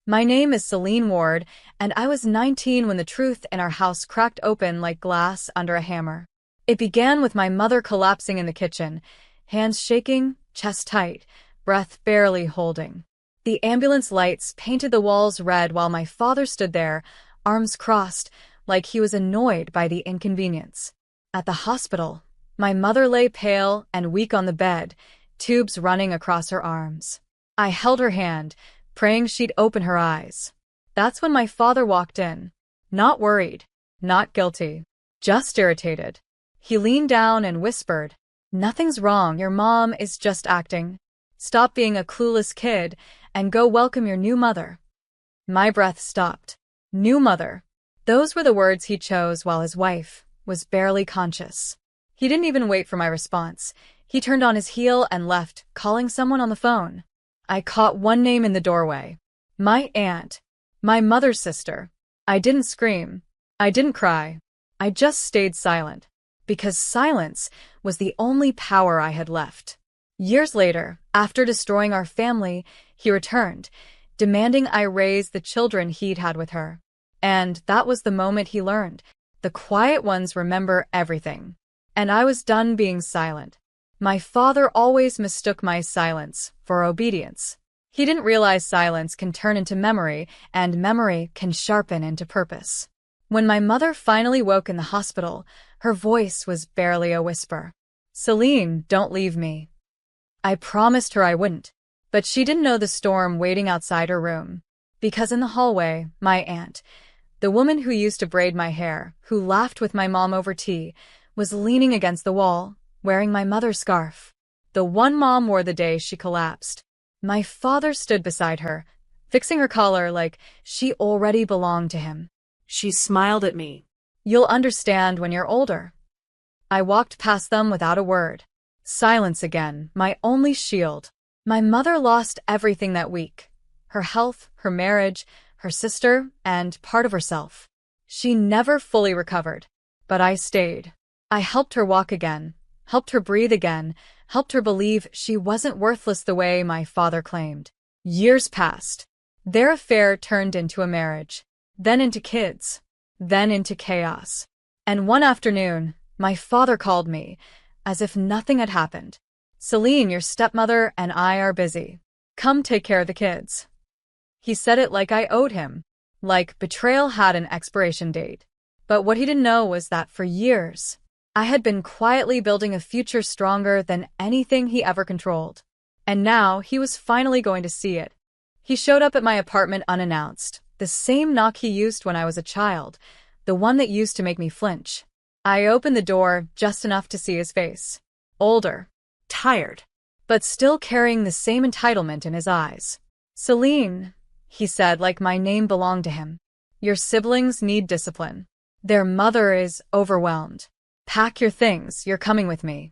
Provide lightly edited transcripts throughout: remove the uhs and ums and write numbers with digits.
My name is Celine Ward, and I was 19 when the truth in our house cracked open like glass under a hammer. It began with my mother collapsing in the kitchen, hands shaking, chest tight, breath barely holding. The ambulance lights painted the walls red while my father stood there, arms crossed, like he was annoyed by the inconvenience. At the hospital, my mother lay pale and weak on the bed, tubes running across her arms. I held her hand, praying she'd open her eyes. That's when my father walked in. Not worried, not guilty, just irritated. He leaned down and whispered, "Nothing's wrong, your mom is just acting. Stop being a clueless kid and go welcome your new mother." My breath stopped. New mother. Those were the words he chose while his wife was barely conscious. He didn't even wait for my response. He turned on his heel and left, calling someone on the phone. I caught one name in the doorway. My aunt. My mother's sister. I didn't scream. I didn't cry. I just stayed silent. Because silence was the only power I had left. Years later, after destroying our family, he returned, demanding I raise the children he'd had with her. And that was the moment he learned. The quiet ones remember everything. And I was done being silent. My father always mistook my silence for obedience. He didn't realize silence can turn into memory, and memory can sharpen into purpose. When my mother finally woke in the hospital, her voice was barely a whisper. "Celine, don't leave me." I promised her I wouldn't, but she didn't know the storm waiting outside her room. Because in the hallway, my aunt, the woman who used to braid my hair, who laughed with my mom over tea, was leaning against the wall, wearing my mother's scarf. The one mom wore the day she collapsed. My father stood beside her, fixing her collar like she already belonged to him. She smiled at me. "You'll understand when you're older." I walked past them without a word. Silence again, my only shield. My mother lost everything that week. Her health, her marriage, her sister, and part of herself. She never fully recovered. But I stayed. I helped her walk again. Helped her breathe again, helped her believe she wasn't worthless the way my father claimed. Years passed. Their affair turned into a marriage, then into kids, then into chaos. And one afternoon, my father called me, as if nothing had happened. "Celine, your stepmother and I are busy. Come take care of the kids." He said it like I owed him, like betrayal had an expiration date. But what he didn't know was that for years, I had been quietly building a future stronger than anything he ever controlled. And now he was finally going to see it. He showed up at my apartment unannounced, the same knock he used when I was a child, the one that used to make me flinch. I opened the door just enough to see his face. Older, tired, but still carrying the same entitlement in his eyes. "Celine," he said like my name belonged to him. "Your siblings need discipline. Their mother is overwhelmed. Pack your things, you're coming with me."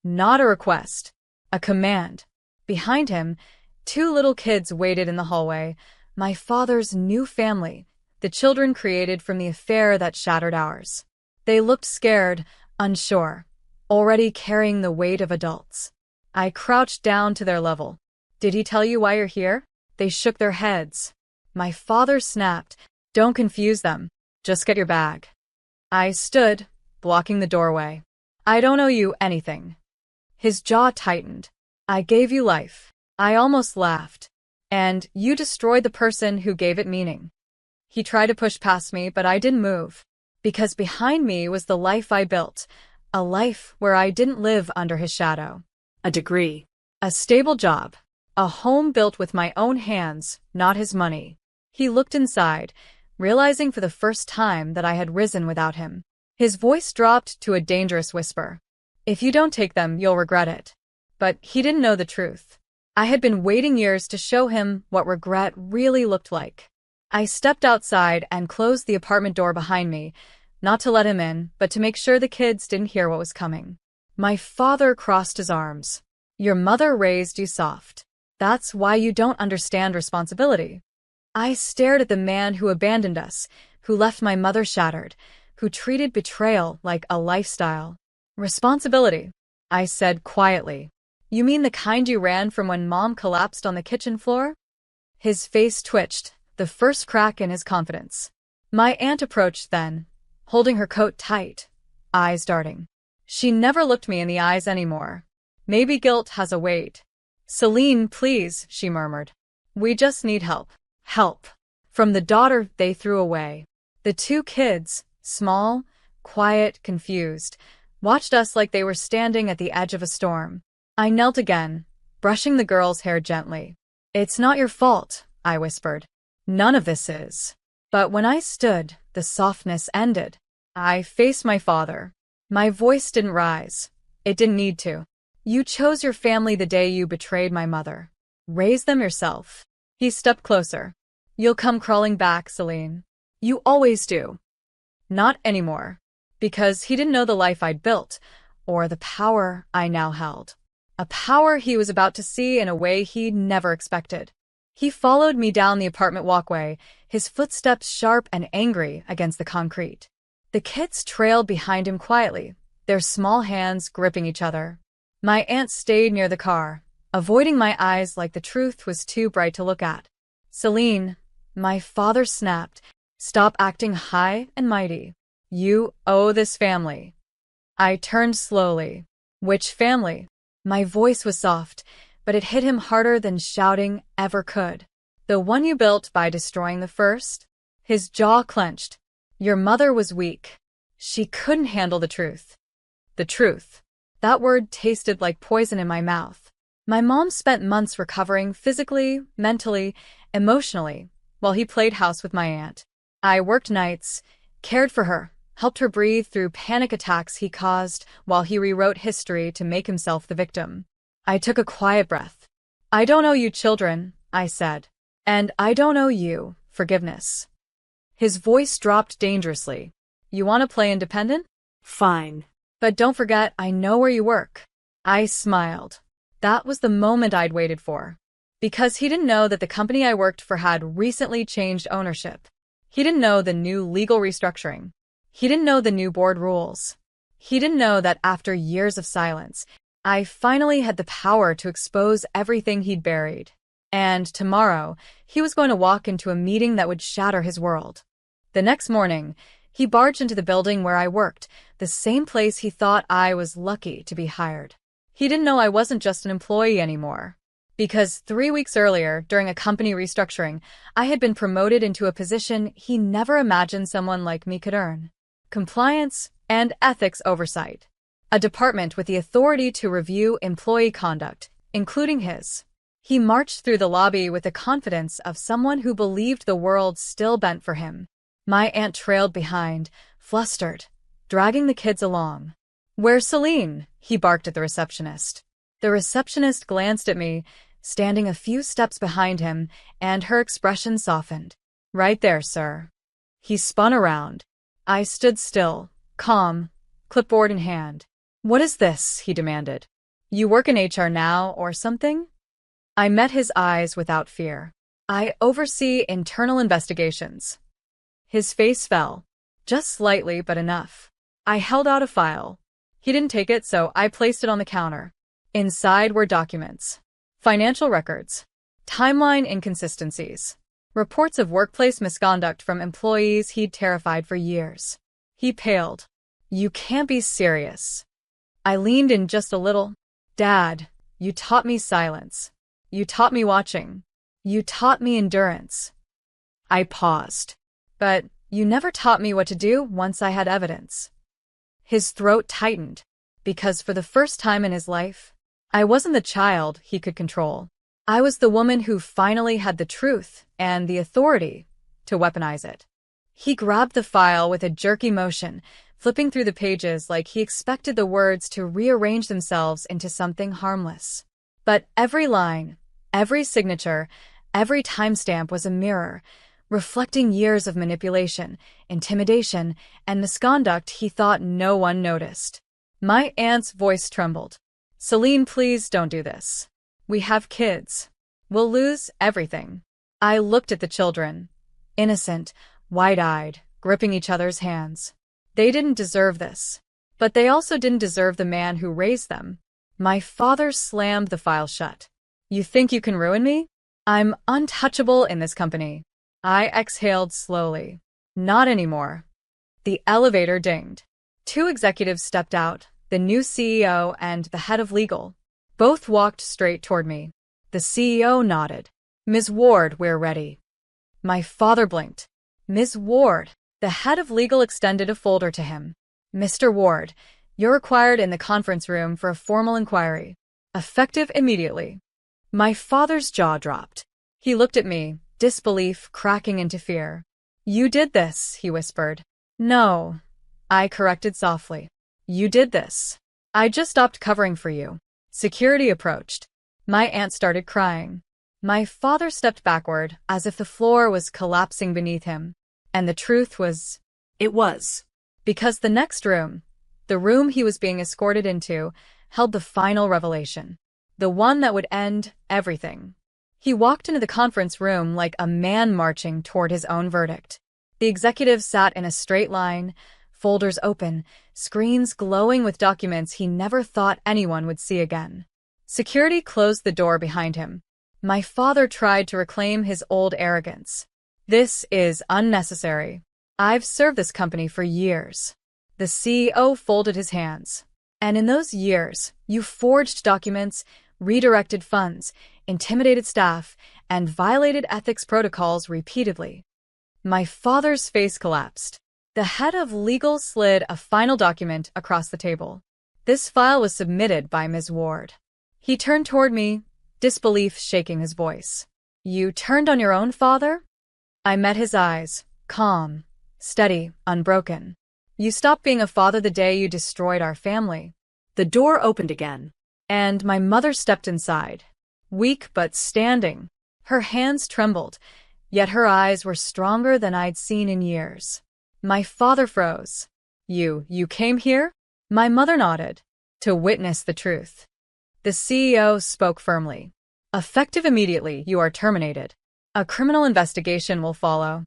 Not a request, a command. Behind him, two little kids waited in the hallway, my father's new family, the children created from the affair that shattered ours. They looked scared, unsure, already carrying the weight of adults. I crouched down to their level. "Did he tell you why you're here?" They shook their heads. My father snapped, "Don't confuse them. Just get your bag." I stood, blocking the doorway. "I don't owe you anything." His jaw tightened. "I gave you life." I almost laughed. "And you destroyed the person who gave it meaning." He tried to push past me, but I didn't move. Because behind me was the life I built, a life where I didn't live under his shadow. A degree. A stable job. A home built with my own hands, not his money. He looked inside, realizing for the first time that I had risen without him. His voice dropped to a dangerous whisper. "If you don't take them, you'll regret it." But he didn't know the truth. I had been waiting years to show him what regret really looked like. I stepped outside and closed the apartment door behind me, not to let him in, but to make sure the kids didn't hear what was coming. My father crossed his arms. "Your mother raised you soft. That's why you don't understand responsibility." I stared at the man who abandoned us, who left my mother shattered, who treated betrayal like a lifestyle. "Responsibility," I said quietly. "You mean the kind you ran from when Mom collapsed on the kitchen floor?" His face twitched, the first crack in his confidence. My aunt approached then, holding her coat tight, eyes darting. She never looked me in the eyes anymore. Maybe guilt has a weight. "Celine, please," she murmured. "We just need help." Help. From the daughter they threw away. The two kids, small, quiet, confused, watched us like they were standing at the edge of a storm. I knelt again, brushing the girl's hair gently. "It's not your fault," I whispered. "None of this is." But when I stood, the softness ended. I faced my father. My voice didn't rise. It didn't need to. "You chose your family the day you betrayed my mother. Raise them yourself." He stepped closer. "You'll come crawling back, Celine. You always do." Not anymore. Because he didn't know the life I'd built, or the power I now held. A power he was about to see in a way he'd never expected. He followed me down the apartment walkway, his footsteps sharp and angry against the concrete. The kids trailed behind him quietly, their small hands gripping each other. My aunt stayed near the car, avoiding my eyes like the truth was too bright to look at. "Celine," my father snapped, "stop acting high and mighty. You owe this family." I turned slowly. "Which family?" My voice was soft, but it hit him harder than shouting ever could. "The one you built by destroying the first?" His jaw clenched. "Your mother was weak. She couldn't handle the truth." The truth. That word tasted like poison in my mouth. My mom spent months recovering physically, mentally, emotionally, while he played house with my aunt. I worked nights, cared for her, helped her breathe through panic attacks he caused while he rewrote history to make himself the victim. I took a quiet breath. "I don't owe you children," I said. "And I don't owe you forgiveness." His voice dropped dangerously. "You want to play independent? Fine. But don't forget, I know where you work." I smiled. That was the moment I'd waited for. Because he didn't know that the company I worked for had recently changed ownership. He didn't know the new legal restructuring. He didn't know the new board rules. He didn't know that after years of silence, I finally had the power to expose everything he'd buried. And tomorrow, he was going to walk into a meeting that would shatter his world. The next morning, he barged into the building where I worked, the same place he thought I was lucky to be hired. He didn't know I wasn't just an employee anymore. Because 3 weeks earlier, during a company restructuring, I had been promoted into a position he never imagined someone like me could earn. Compliance and ethics oversight. A department with the authority to review employee conduct, including his. He marched through the lobby with the confidence of someone who believed the world still bent for him. My aunt trailed behind, flustered, dragging the kids along. "Where's Celine?" he barked at the receptionist. The receptionist glanced at me, standing a few steps behind him, and her expression softened. "Right there, sir." He spun around. I stood still, calm, clipboard in hand. "What is this?" he demanded. "You work in HR now, or something?" I met his eyes without fear. "I oversee internal investigations." His face fell. Just slightly, but enough. I held out a file. He didn't take it, so I placed it on the counter. Inside were documents. Financial records. Timeline inconsistencies. Reports of workplace misconduct from employees he'd terrified for years. He paled. "You can't be serious." I leaned in just a little. "Dad, you taught me silence. You taught me watching. You taught me endurance." I paused. "But you never taught me what to do once I had evidence." His throat tightened, because for the first time in his life, I wasn't the child he could control. I was the woman who finally had the truth and the authority to weaponize it. He grabbed the file with a jerky motion, flipping through the pages like he expected the words to rearrange themselves into something harmless. But every line, every signature, every timestamp was a mirror, reflecting years of manipulation, intimidation, and misconduct he thought no one noticed. My aunt's voice trembled. "Celine, please don't do this. We have kids. We'll lose everything." I looked at the children, innocent, wide-eyed, gripping each other's hands. They didn't deserve this. But they also didn't deserve the man who raised them. My father slammed the file shut. "You think you can ruin me? I'm untouchable in this company." I exhaled slowly. Not anymore. The elevator dinged. Two executives stepped out, the new CEO and the head of legal. Both walked straight toward me. The CEO nodded. Ms. Ward, we're ready. My father blinked. Ms. Ward. The head of legal extended a folder to him. Mr. Ward, you're required in the conference room for a formal inquiry. Effective immediately. My father's jaw dropped. He looked at me, disbelief cracking into fear. You did this, he whispered. No, I corrected softly. You did this. I just stopped covering for you. Security approached. My aunt started crying. My father stepped backward as if the floor was collapsing beneath him. And the truth was, It was. because the next room, the room he was being escorted into, held the final revelation. The one that would end everything. He walked into the conference room like a man marching toward his own verdict. The executives sat in a straight line, folders open, screens glowing with documents he never thought anyone would see again. Security closed the door behind him. My father tried to reclaim his old arrogance. This is unnecessary. I've served this company for years. The CEO folded his hands. And in those years, you forged documents, redirected funds, intimidated staff, and violated ethics protocols repeatedly. My father's face collapsed. The head of legal slid a final document across the table. This file was submitted by Ms. Ward. He turned toward me, disbelief shaking his voice. You turned on your own father? I met his eyes, calm, steady, unbroken. You stopped being a father the day you destroyed our family. The door opened again. And my mother stepped inside, weak but standing. Her hands trembled, yet her eyes were stronger than I'd seen in years. My father froze. You came here? My mother nodded. To witness the truth. The CEO spoke firmly. Effective immediately, you are terminated. A criminal investigation will follow.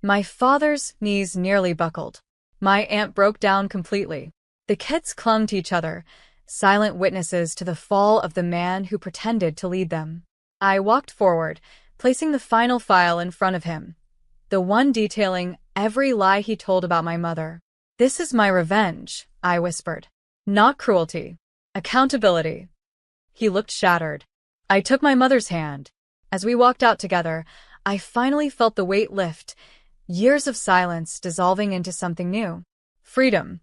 My father's knees nearly buckled. My aunt broke down completely. The kids clung to each other, silent witnesses to the fall of the man who pretended to lead them. I walked forward, placing the final file in front of him. The one detailing every lie he told about my mother. This is my revenge, I whispered. Not cruelty. Accountability. He looked shattered. I took my mother's hand. As we walked out together, I finally felt the weight lift, years of silence dissolving into something new. Freedom.